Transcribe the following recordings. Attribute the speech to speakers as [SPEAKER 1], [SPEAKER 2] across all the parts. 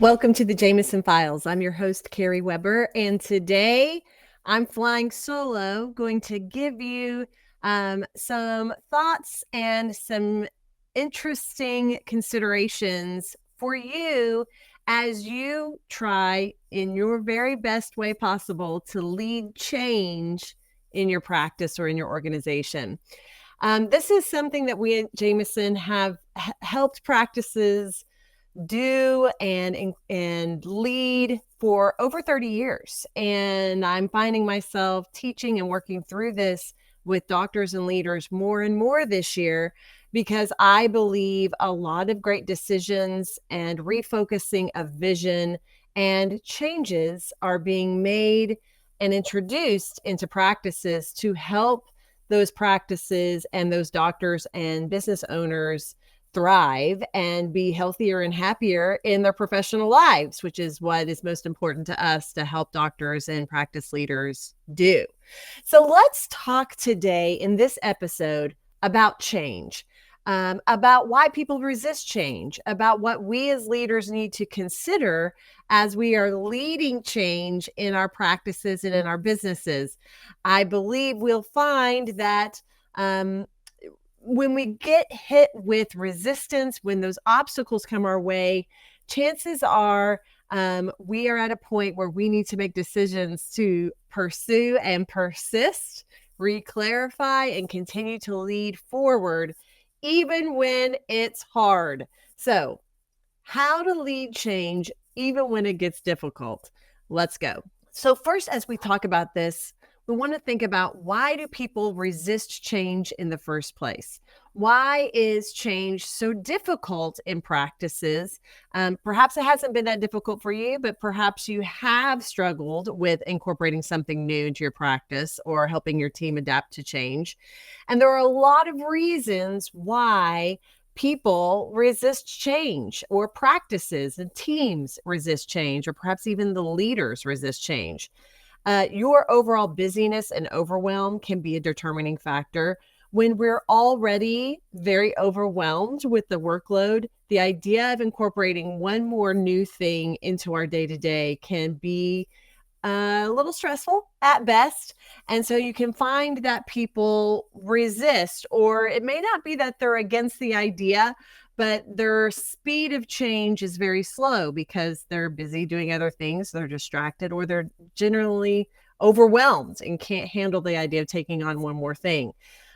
[SPEAKER 1] Welcome to the Jameson Files. I'm your host, Carrie Webber, and today I'm flying solo, going to give you some thoughts and some interesting considerations for you as you try in your very best way possible to lead change in your practice or in your organization. This is something that we at Jameson have helped practices do and lead for over 30 years. And I'm finding myself teaching and working through this with doctors and leaders more and more this year because I believe a lot of great decisions and refocusing of vision and changes are being made and introduced into practices to help those practices and those doctors and business owners thrive and be healthier and happier in their professional lives, which is what is most important to us to help doctors and practice leaders do. So let's talk today in this episode about change, about why people resist change, about what we as leaders need to consider as we are leading change in our practices and in our businesses. I believe we'll find that when we get hit with resistance, when those obstacles come our way, chances are we are at a point where we need to make decisions to pursue and persist, re-clarify, and continue to lead forward, even when it's hard. So, how to lead change even when it gets difficult. Let's go. So, first, as we talk about this, we want to think about, why do people resist change in the first place? Why is change so difficult in practices? Perhaps it hasn't been that difficult for you, but perhaps you have struggled with incorporating something new into your practice or helping your team adapt to change. And there are a lot of reasons why people resist change, or practices and teams resist change, or perhaps even the leaders resist change. Your overall busyness and overwhelm can be a determining factor. When we're already very overwhelmed with the workload, the idea of incorporating one more new thing into our day-to-day can be a little stressful at best. And so you can find that people resist, or it may not be that they're against the idea, but their speed of change is very slow because they're busy doing other things, they're distracted, or they're generally overwhelmed and can't handle the idea of taking on one more thing.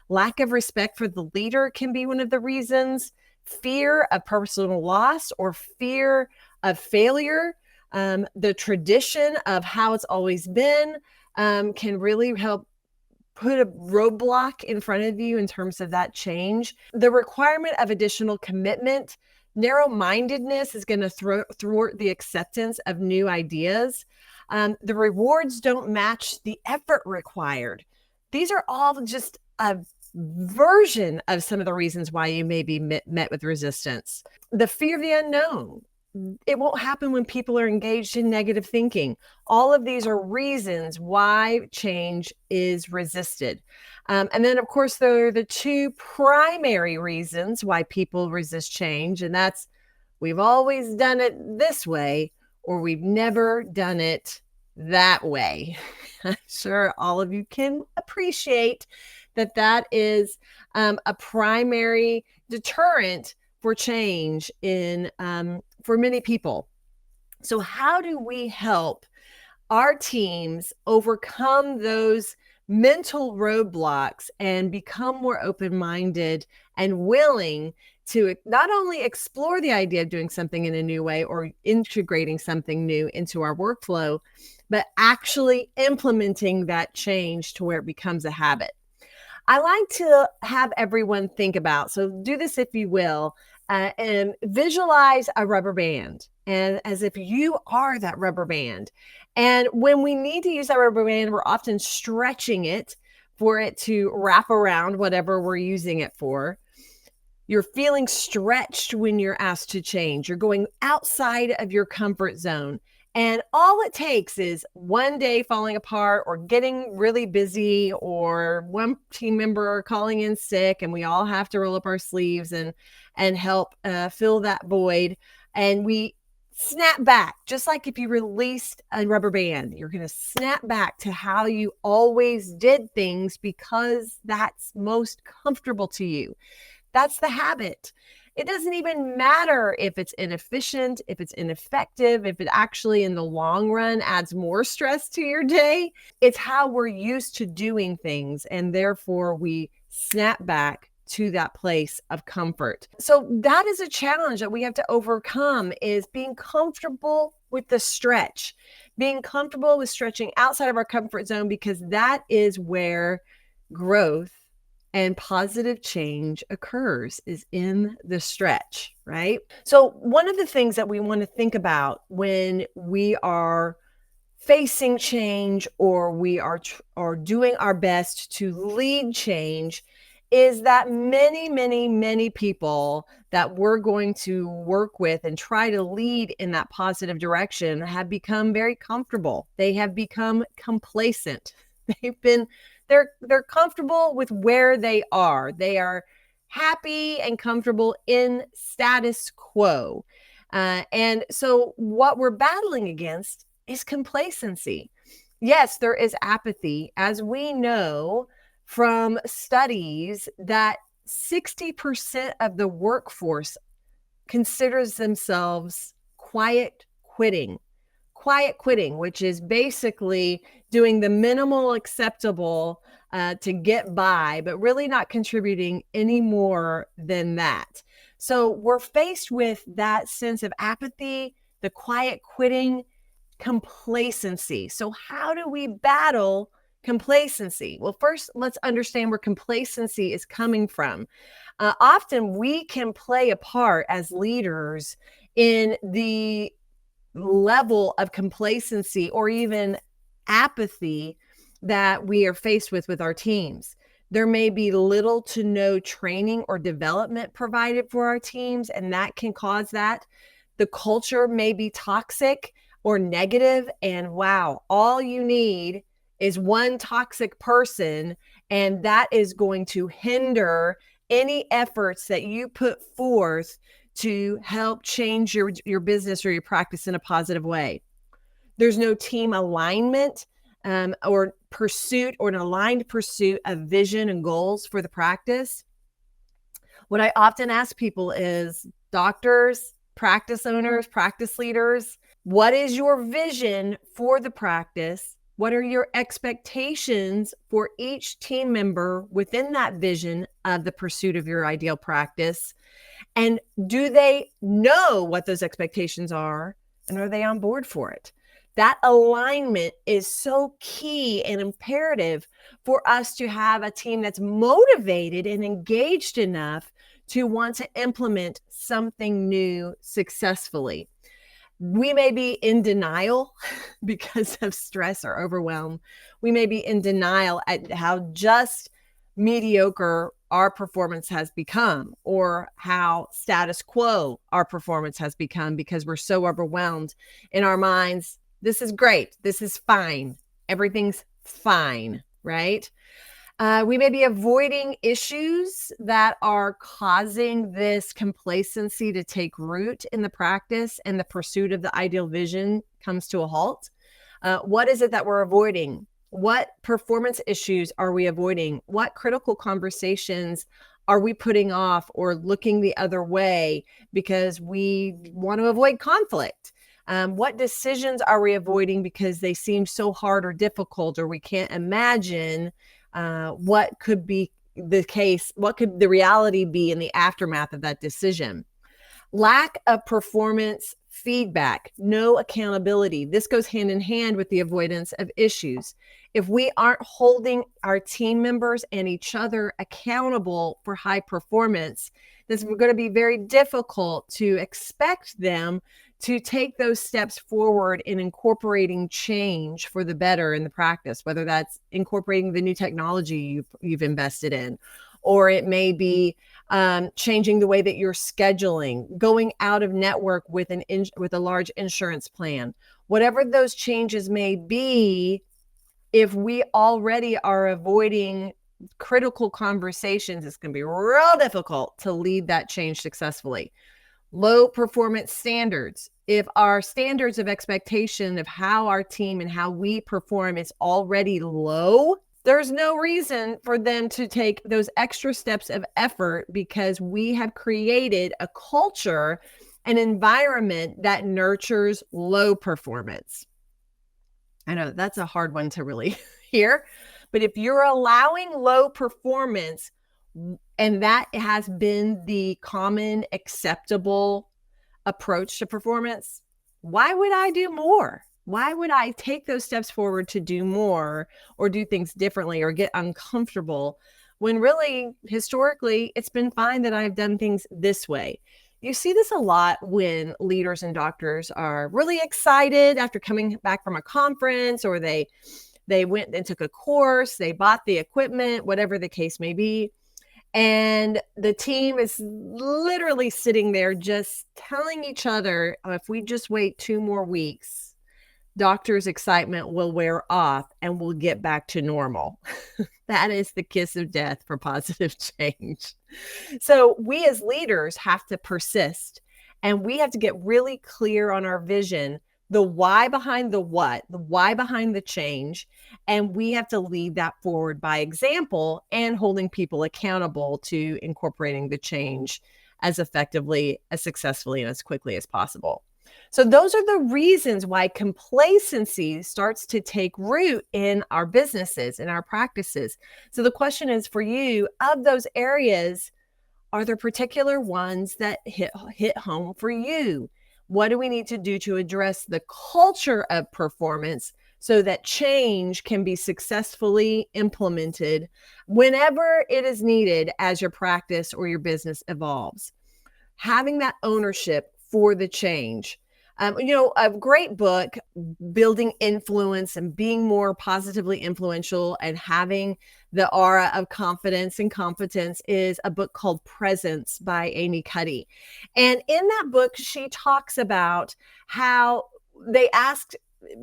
[SPEAKER 1] Lack of respect for the leader can be one of the reasons. Fear of personal loss or fear of failure. The tradition of how it's always been can really help put a roadblock in front of you in terms of that change. The requirement of additional commitment, narrow-mindedness is going to thwart the acceptance of new ideas. The rewards don't match the effort required. These are all just a version of some of the reasons why you may be met with resistance. The fear of the unknown. It won't happen when people are engaged in negative thinking. All of these are reasons why change is resisted. And then, of course, there are the two primary reasons why people resist change, and that's, we've always done it this way, or we've never done it that way. I'm sure all of you can appreciate that that is a primary deterrent for change for many people. So how do we help our teams overcome those mental roadblocks and become more open-minded and willing to not only explore the idea of doing something in a new way or integrating something new into our workflow, but actually implementing that change to where it becomes a habit? I like to have everyone think about, so do this if you will, and visualize a rubber band, and as if you are that rubber band. And when we need to use that rubber band, we're often stretching it for it to wrap around whatever we're using it for. You're feeling stretched when you're asked to change. You're going outside of your comfort zone. And all it takes is one day falling apart or getting really busy, or one team member calling in sick, and we all have to roll up our sleeves and help fill that void. And we snap back. Just like if you released a rubber band, you're going to snap back to how you always did things because that's most comfortable to you. That's the habit. It doesn't even matter if it's inefficient, if it's ineffective, if it actually in the long run adds more stress to your day. It's how we're used to doing things, and therefore we snap back to that place of comfort. So that is a challenge that we have to overcome, is being comfortable with the stretch, being comfortable with stretching outside of our comfort zone, because that is where growth and positive change occurs, is in the stretch, right? So one of the things that we want to think about when we are facing change, or we are doing our best to lead change, is that many people that we're going to work with and try to lead in that positive direction have become very comfortable. They have become complacent. They're comfortable with where they are. They are happy and comfortable in status quo. And so what we're battling against is complacency. Yes, there is apathy, as we know from studies that 60% of the workforce considers themselves quiet quitting. Quiet quitting, which is basically doing the minimal acceptable to get by, but really not contributing any more than that. So we're faced with that sense of apathy, the quiet quitting, complacency. So how do we battle complacency? Well, first, let's understand where complacency is coming from. Often we can play a part as leaders in the level of complacency or even apathy that we are faced with our teams. There may be little to no training or development provided for our teams, and that can cause that. The culture may be toxic or negative, and wow, all you need is one toxic person, and that is going to hinder any efforts that you put forth to help change your business or your practice in a positive way. There's no team alignment or pursuit, or an aligned pursuit of vision and goals for the practice. What I often ask people is, doctors, practice owners, practice leaders, what is your vision for the practice? What are your expectations for each team member within that vision of the pursuit of your ideal practice? And do they know what those expectations are? And are they on board for it? That alignment is so key and imperative for us to have a team that's motivated and engaged enough to want to implement something new successfully. We may be in denial because of stress or overwhelm. We may be in denial at how just mediocre our performance has become, or how status quo our performance has become, because we're so overwhelmed in our minds. This is great. This is fine. Everything's fine, right? We may be avoiding issues that are causing this complacency to take root in the practice, and the pursuit of the ideal vision comes to a halt. What is it that we're avoiding? What performance issues are we avoiding? What critical conversations are we putting off or looking the other way because we want to avoid conflict? What decisions are we avoiding because they seem so hard or difficult, or we can't imagine what could be the case, what could the reality be in the aftermath of that decision? Lack of performance feedback, no accountability. This goes hand in hand with the avoidance of issues. If we aren't holding our team members and each other accountable for high performance, this is going to be very difficult to expect them to take those steps forward in incorporating change for the better in the practice, whether that's incorporating the new technology you've invested in, or it may be changing the way that you're scheduling, going out of network with a large insurance plan. Whatever those changes may be, if we already are avoiding critical conversations, it's going to be real difficult to lead that change successfully. Low performance standards. If our standards of expectation of how our team and how we perform is already low, there's no reason for them to take those extra steps of effort, because we have created a culture, an environment that nurtures low performance. I know that's a hard one to really hear, but if you're allowing low performance, and that has been the common acceptable approach to performance, why would I do more? Why would I take those steps forward to do more or do things differently or get uncomfortable when really historically it's been fine that I've done things this way? You see this a lot when leaders and doctors are really excited after coming back from a conference, or they went and took a course, they bought the equipment, whatever the case may be. And the team is literally sitting there just telling each other, oh, if we just wait 2 more weeks, doctor's excitement will wear off and we'll get back to normal. That is the kiss of death for positive change. So we as leaders have to persist, and we have to get really clear on our vision, the why behind the what, the why behind the change. And we have to lead that forward by example and holding people accountable to incorporating the change as effectively, as successfully, and as quickly as possible. So those are the reasons why complacency starts to take root in our businesses, in our practices. So the question is for you, of those areas, are there particular ones that hit home for you? What do we need to do to address the culture of performance so that change can be successfully implemented whenever it is needed as your practice or your business evolves? Having that ownership for the change. A great book, Building Influence and Being More Positively Influential and Having the Aura of Confidence and Competence, is a book called Presence by Amy Cuddy. And in that book, she talks about how they asked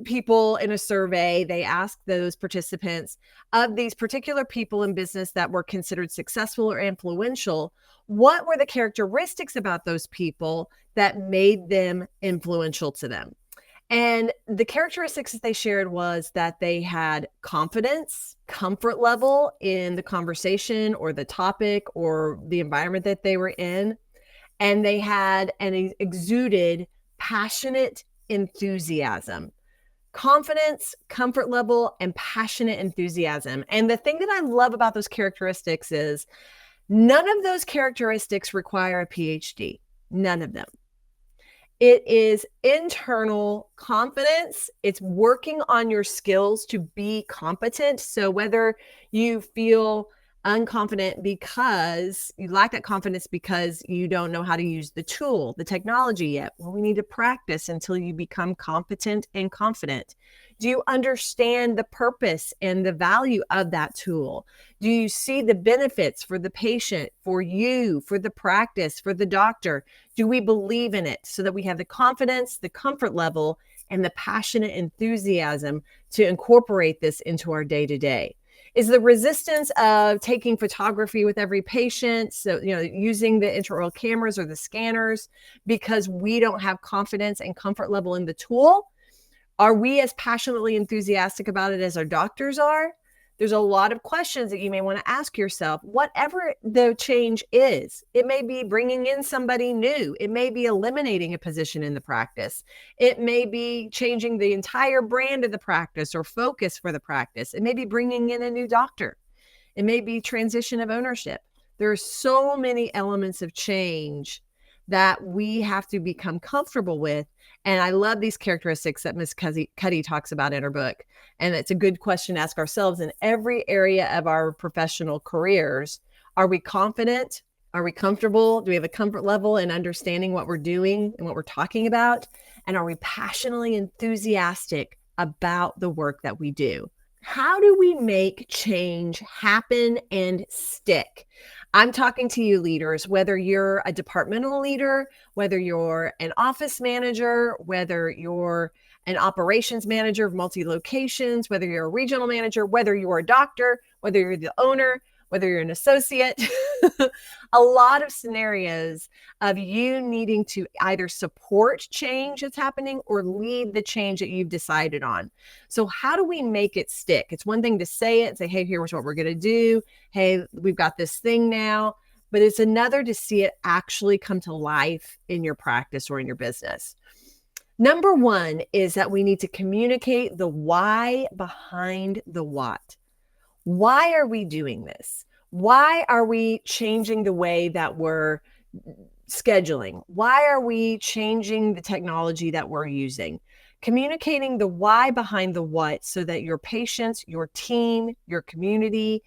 [SPEAKER 1] people in a survey, they asked those participants, of these particular people in business that were considered successful or influential, what were the characteristics about those people that made them influential to them? And the characteristics that they shared was that they had confidence, comfort level in the conversation or the topic or the environment that they were in. And they had and exuded passionate enthusiasm. Confidence, comfort level, and passionate enthusiasm. And the thing that I love about those characteristics is none of those characteristics require a PhD. None of them. It is internal confidence. It's working on your skills to be competent. So whether you feel unconfident because you lack that confidence because you don't know how to use the tool, the technology yet, well, we need to practice until you become competent and confident. Do you understand the purpose and the value of that tool? Do you see the benefits for the patient, for you, for the practice, for the doctor? Do we believe in it so that we have the confidence, the comfort level, and the passionate enthusiasm to incorporate this into our day-to-day? Is the resistance of taking photography with every patient, so using the intraoral cameras or the scanners, because we don't have confidence and comfort level in the tool? Are we as passionately enthusiastic about it as our doctors are? There's a lot of questions that you may want to ask yourself. Whatever the change is, it may be bringing in somebody new. It may be eliminating a position in the practice. It may be changing the entire brand of the practice or focus for the practice. It may be bringing in a new doctor. It may be transition of ownership. There are so many elements of change that we have to become comfortable with. And I love these characteristics that Ms. Cuddy talks about in her book. And it's a good question to ask ourselves in every area of our professional careers. Are we confident? Are we comfortable? Do we have a comfort level in understanding what we're doing and what we're talking about? And are we passionately enthusiastic about the work that we do? How do we make change happen and stick? I'm talking to you leaders, whether you're a departmental leader, whether you're an office manager, whether you're an operations manager of multi-locations, whether you're a regional manager, whether you're a doctor, whether you're the owner, whether you're an associate, a lot of scenarios of you needing to either support change that's happening or lead the change that you've decided on. So how do we make it stick? It's one thing to say it, say, hey, here's what we're going to do. Hey, we've got this thing now. But it's another to see it actually come to life in your practice or in your business. Number one is that we need to communicate the why behind the what. Why are we doing this? Why are we changing the way that we're scheduling? Why are we changing the technology that we're using? Communicating the why behind the what so that your patients, your team, your community,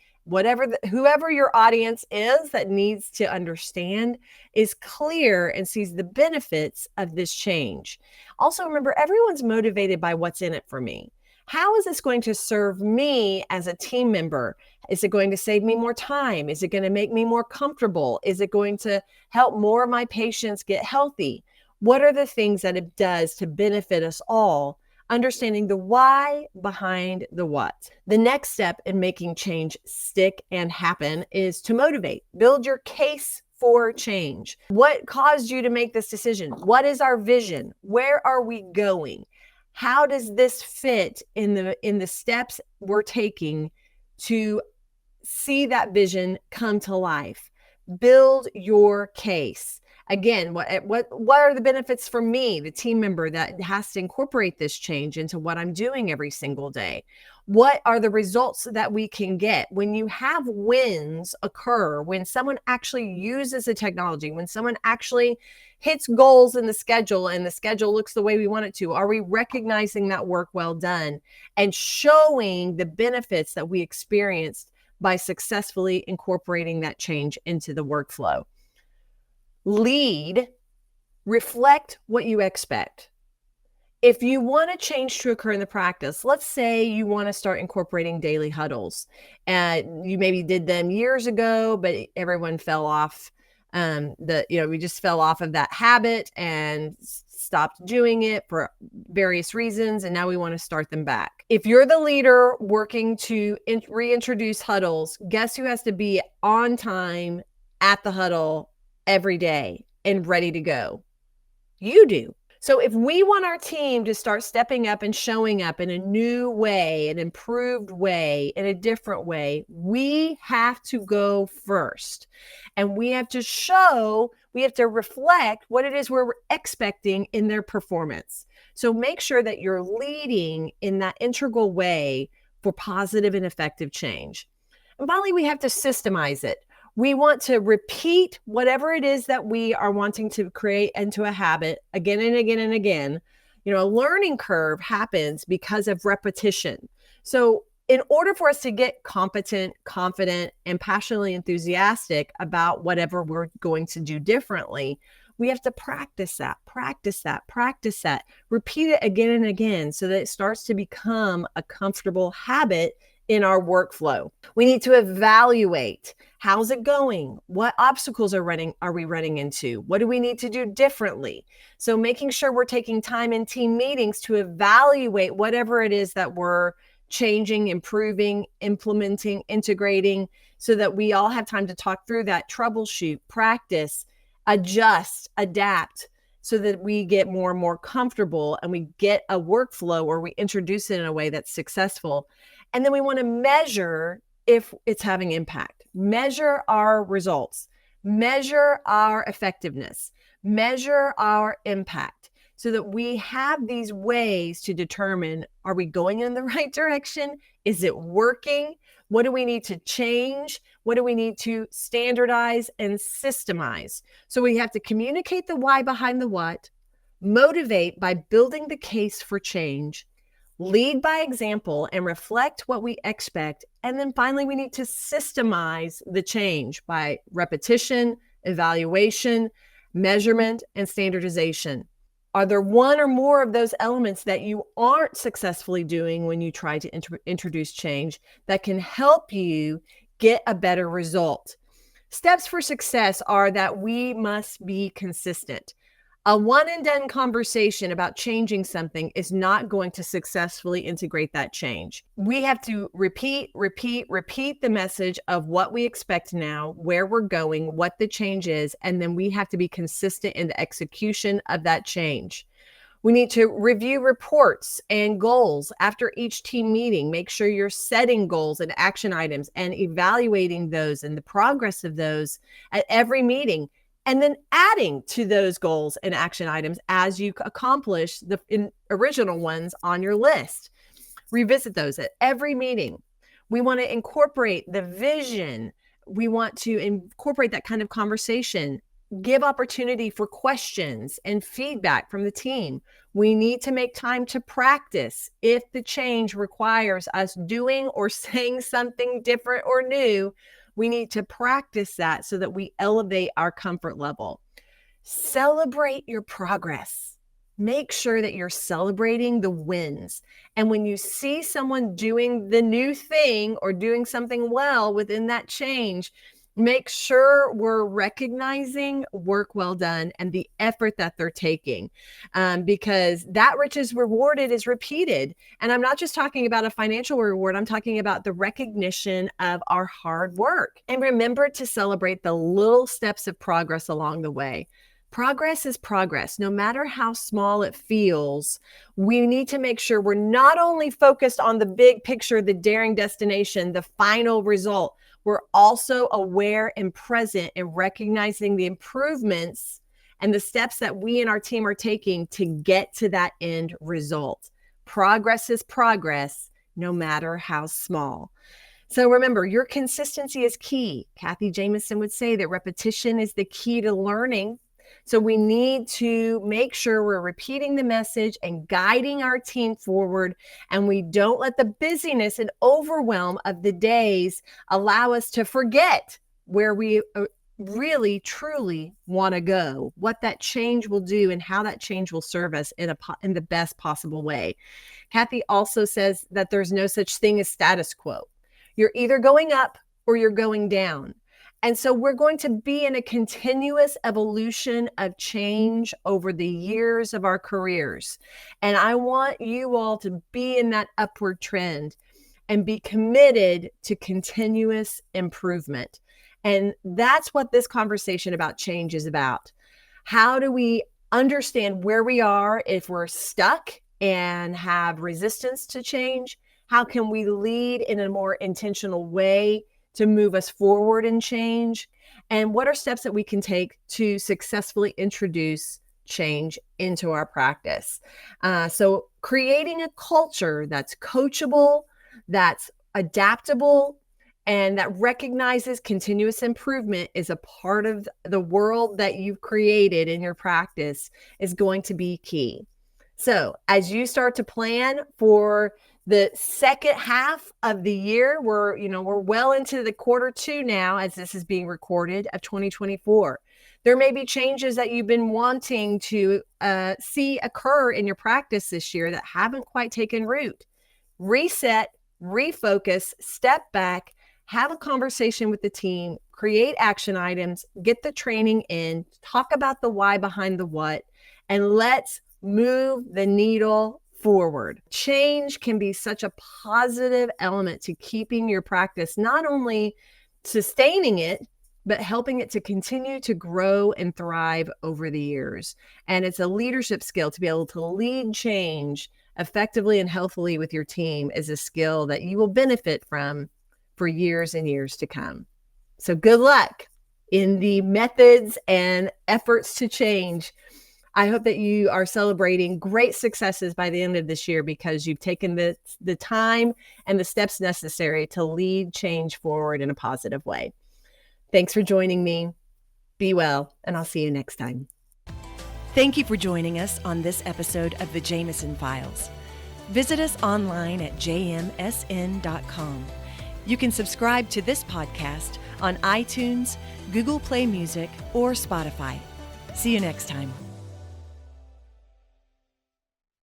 [SPEAKER 1] whoever your audience is that needs to understand is clear and sees the benefits of this change. Also, remember, everyone's motivated by what's in it for me. How is this going to serve me as a team member? Is it going to save me more time? Is it going to make me more comfortable? Is it going to help more of my patients get healthy? What are the things that it does to benefit us all? Understanding the why behind the what. The next step in making change stick and happen is to motivate. Build your case for change. What caused you to make this decision? What is our vision? Where are we going? How does this fit in the steps we're taking to see that vision come to life? Build your case. Again, what are the benefits for me, the team member that has to incorporate this change into what I'm doing every single day? What are the results that we can get when you have wins occur, when someone actually uses the technology, when someone actually hits goals in the schedule and the schedule looks the way we want it to? Are we recognizing that work well done and showing the benefits that we experienced by successfully incorporating that change into the workflow? Lead, reflect what you expect. If you want a change to occur in the practice, let's say you want to start incorporating daily huddles, and you maybe did them years ago, but everyone fell off. We just fell off of that habit and stopped doing it for various reasons, and now we want to start them back. If you're the leader working to reintroduce huddles, guess who has to be on time at the huddle every day and ready to go? You do. So if we want our team to start stepping up and showing up in a new way, an improved way, in a different way, we have to go first. And we have to reflect what it is we're expecting in their performance. So make sure that you're leading in that integral way for positive and effective change. And finally, we have to systemize it. We want to repeat whatever it is that we are wanting to create into a habit again and again and again. A learning curve happens because of repetition. So in order for us to get competent, confident, and passionately enthusiastic about whatever we're going to do differently, we have to practice that, repeat it again and again so that it starts to become a comfortable habit in our workflow. We need to evaluate. How's it going? What obstacles are we running into? What do we need to do differently? So making sure we're taking time in team meetings to evaluate whatever it is that we're changing, improving, implementing, integrating, so that we all have time to talk through that, troubleshoot, practice, adjust, adapt, so that we get more and more comfortable and we get a workflow or we introduce it in a way that's successful. And then we want to measure if it's having impact, measure our results, measure our effectiveness, measure our impact, so that we have these ways to determine, are we going in the right direction? Is it working? What do we need to change? What do we need to standardize and systemize? So we have to communicate the why behind the what, motivate by building the case for change, lead by example and reflect what we expect. And then finally, we need to systemize the change by repetition, evaluation, measurement, and standardization. Are there one or more of those elements that you aren't successfully doing when you try to introduce change that can help you get a better result? Steps for success are that we must be consistent. A one and done conversation about changing something is not going to successfully integrate that change. We have to repeat the message of what we expect now, where we're going, what the change is, and then we have to be consistent in the execution of that change. We need to review reports and goals after each team meeting. Make sure you're setting goals and action items and evaluating those and the progress of those at every meeting. And then adding to those goals and action items as you accomplish the original ones on your list. Revisit those at every meeting. We want to incorporate the vision. We want to incorporate that kind of conversation. Give opportunity for questions and feedback from the team. We need to make time to practice. If the change requires us doing or saying something different or new, we need to practice that so that we elevate our comfort level. Celebrate your progress. Make sure that you're celebrating the wins. And when you see someone doing the new thing or doing something well within that change, make sure we're recognizing work well done and the effort that they're taking, because that which is rewarded is repeated. And I'm not just talking about a financial reward. I'm talking about the recognition of our hard work. And remember to celebrate the little steps of progress along the way. Progress is progress. No matter how small it feels, we need to make sure we're not only focused on the big picture, the daring destination, the final result. We're also aware and present in recognizing the improvements and the steps that we and our team are taking to get to that end result. Progress is progress, no matter how small. So remember, your consistency is key. Kathy Jameson would say that repetition is the key to learning. So we need to make sure we're repeating the message and guiding our team forward, and we don't let the busyness and overwhelm of the days allow us to forget where we really, truly want to go, what that change will do and how that change will serve us in the best possible way. Kathy also says that there's no such thing as status quo. You're either going up or you're going down. And so we're going to be in a continuous evolution of change over the years of our careers. And I want you all to be in that upward trend and be committed to continuous improvement. And that's what this conversation about change is about. How do we understand where we are if we're stuck and have resistance to change? How can we lead in a more intentional way to move us forward and change? And what are steps that we can take to successfully introduce change into our practice? So creating a culture that's coachable, that's adaptable, and that recognizes continuous improvement is a part of the world that you've created in your practice is going to be key. So as you start to plan for the second half of the year, we're well into the quarter two now as this is being recorded of 2024. There may be changes that you've been wanting to see occur in your practice this year that haven't quite taken root. Reset, refocus, step back, have a conversation with the team, create action items, get the training in, talk about the why behind the what, and let's move the needle forward. Change can be such a positive element to keeping your practice, not only sustaining it, but helping it to continue to grow and thrive over the years. And it's a leadership skill to be able to lead change effectively and healthily with your team is a skill that you will benefit from for years and years to come. So good luck in the methods and efforts to change. I hope that you are celebrating great successes by the end of this year because you've taken the time and the steps necessary to lead change forward in a positive way. Thanks for joining me. Be well, and I'll see you next time.
[SPEAKER 2] Thank you for joining us on this episode of the Jameson Files. Visit us online at jmsn.com. You can subscribe to this podcast on iTunes, Google Play Music, or Spotify. See you next time.